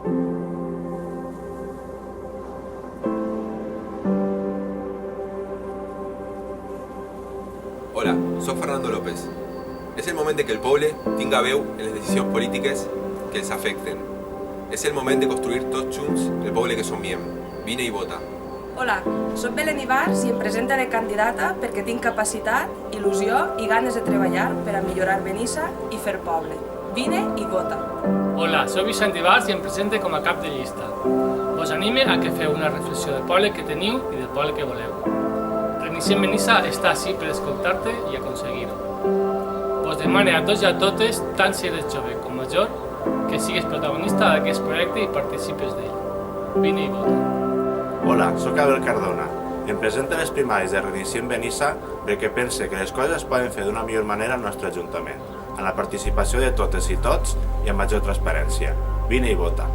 Hola, soc Fernando López. És el moment de que el poble tinga veu en les decisions polítiques que els afecten. És el moment de construir tots junts el poble que somiem. Vine i vota. Hola, soc Belén Ibars i em presenta de candidata perquè tinc capacitat, il·lusió i ganes de treballar per a millorar Benissa i fer poble. Vine i vota. Hola, soc Vicent Ibars i em presente com a cap de llista. Us anime a que feu una reflexió del poble que teniu i del poble que voleu. Reiniciem Benissa està així per escoltar-te i aconseguir-ho. Us demane a tots i a totes, tant si eres jove com major, que sigues protagonista d'aquest projecte i participes d'ell. Vine i vota. Hola, sóc Abel Cardona i em presento a les primàries de Reiniciem Benissa perquè pense que les coses es poden fer d'una millor manera al nostre Ajuntament, amb la participació de totes i tots i amb major transparència. Vine i vota.